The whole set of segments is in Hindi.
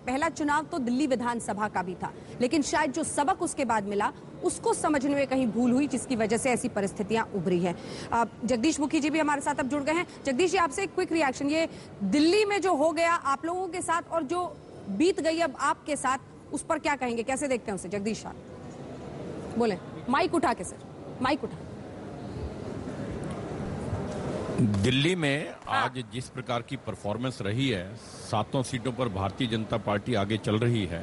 पहला चुनाव तो दिल्ली विधानसभा का भी था, लेकिन शायद जो सबक उसके बाद मिला उसको समझने में कहीं भूल हुई, जिसकी वजह से ऐसी परिस्थितियां उभरी हैं। जगदीश मुखी जी भी हमारे साथ अब जुड़ गए हैं। जगदीश जी, आपसे एक क्विक रिएक्शन, ये दिल्ली में जो हो गया आप लोगों के साथ और जो बीत गई अब आपके साथ, उस पर क्या कहेंगे, कैसे देखते हैं उसे? जगदीश साहब बोले, माइक उठा के सर, माइक उठा। दिल्ली में आज जिस प्रकार की परफॉर्मेंस रही है, 7 सीटों पर भारतीय जनता पार्टी आगे चल रही है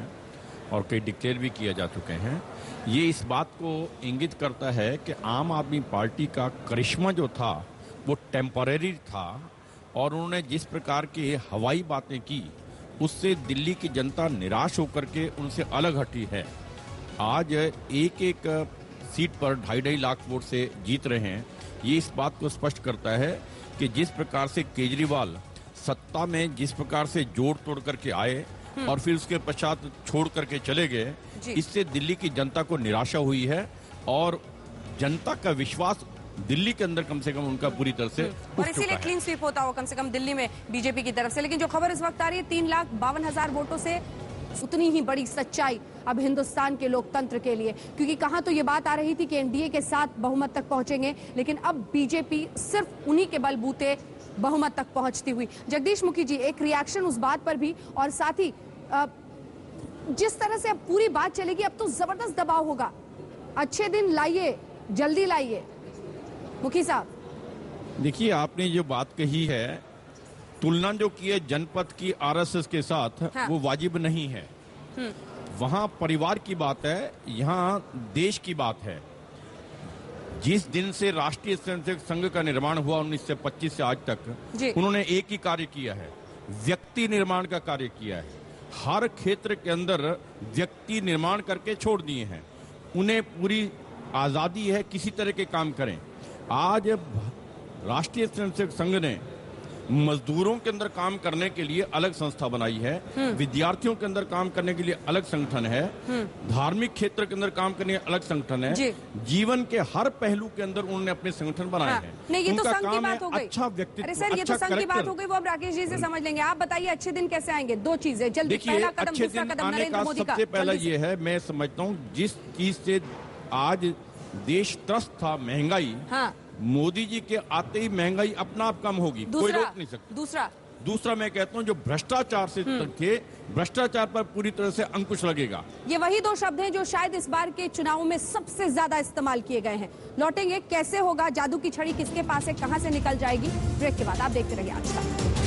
और कई डिक्लेयर भी किए जा चुके हैं। ये इस बात को इंगित करता है कि आम आदमी पार्टी का करिश्मा जो था वो टेम्परेरी था और उन्होंने जिस प्रकार की हवाई बातें की उससे दिल्ली की जनता निराश होकर के उनसे अलग हटी है। आज एक एक सीट पर 2.5 लाख वोट से जीत रहे हैं। ये इस बात को स्पष्ट करता है कि जिस प्रकार से केजरीवाल सत्ता में जिस प्रकार से जोड़ तोड़ करके आए और फिर उसके पश्चात छोड़ करके चले गए, इससे दिल्ली की जनता को निराशा हुई है और जनता का विश्वास दिल्ली के अंदर कम से कम उनका पूरी तरह से और इसीलिए क्लीन स्वीप होता हो कम से कम दिल्ली में बीजेपी की तरफ से। लेकिन जो खबर इस वक्त आ रही है, 3,52,000 वोटों से उतनी ही बड़ी सच्चाई अब हिंदुस्तान के लोकतंत्र के लिए, क्योंकि कहां तो ये बात आ रही थी कि एनडीए के साथ बहुमत तक पहुंचेंगे, लेकिन अब बीजेपी सिर्फ उन्हीं के बलबूते बहुमत तक पहुंचती हुई। जगदीश मुखी जी, एक रिएक्शन उस बात पर भी, और साथ ही जिस तरह से अब पूरी बात चलेगी, अब तो जबरदस्त दबाव होगा, अच्छे दिन लाइए, जल्दी लाइए। मुखी साहब देखिए, आपने जो बात कही है, तुलना जो की है जनपद की आरएसएस के साथ, हाँ। वो वाजिब नहीं है। वहां परिवार की बात है, यहाँ देश की बात है। जिस दिन से राष्ट्रीय स्वयंसेवक संघ का निर्माण हुआ 1925 से आज तक, उन्होंने एक ही कार्य किया है, व्यक्ति निर्माण का कार्य किया है। हर क्षेत्र के अंदर व्यक्ति निर्माण करके छोड़ दिए हैं। उन्हें पूरी आजादी है किसी तरह के काम करें। आज राष्ट्रीय स्वयंसेवक संघ ने मजदूरों के अंदर काम करने के लिए अलग संस्था बनाई है, विद्यार्थियों के अंदर काम करने के लिए अलग संगठन है, धार्मिक क्षेत्र के अंदर काम करने के लिए अलग संगठन है। जीवन के हर पहलू के अंदर उन्होंने अपने संगठन बनाए हैं। नहीं, ये तो संघ की बात हो गई। अच्छा व्यक्तित्व, अरे सर, ये तो संघ की बात हो गई, वो अब राकेश जी से समझ लेंगे। आप बताइए अच्छे दिन कैसे आएंगे? 2 चीजें जल्दी। पहला कदम, दूसरा कदम नरेंद्र मोदी का। सबसे पहला ये है, मैं समझता हूँ जिस चीज से आज देश त्रस्त था, महंगाई, मोदी जी के आते ही महंगाई अपना आप कम होगी, कोई रोक नहीं सकता। दूसरा मैं कहता हूं जो भ्रष्टाचार से थे, भ्रष्टाचार पर पूरी तरह से अंकुश लगेगा। ये वही 2 शब्द हैं जो शायद इस बार के चुनाव में सबसे ज्यादा इस्तेमाल किए गए हैं। लौटेंगे, कैसे होगा, जादू की छड़ी किसके पास है, कहां से निकल जाएगी, ब्रेक के बाद। आप देखते रहिए आज तक।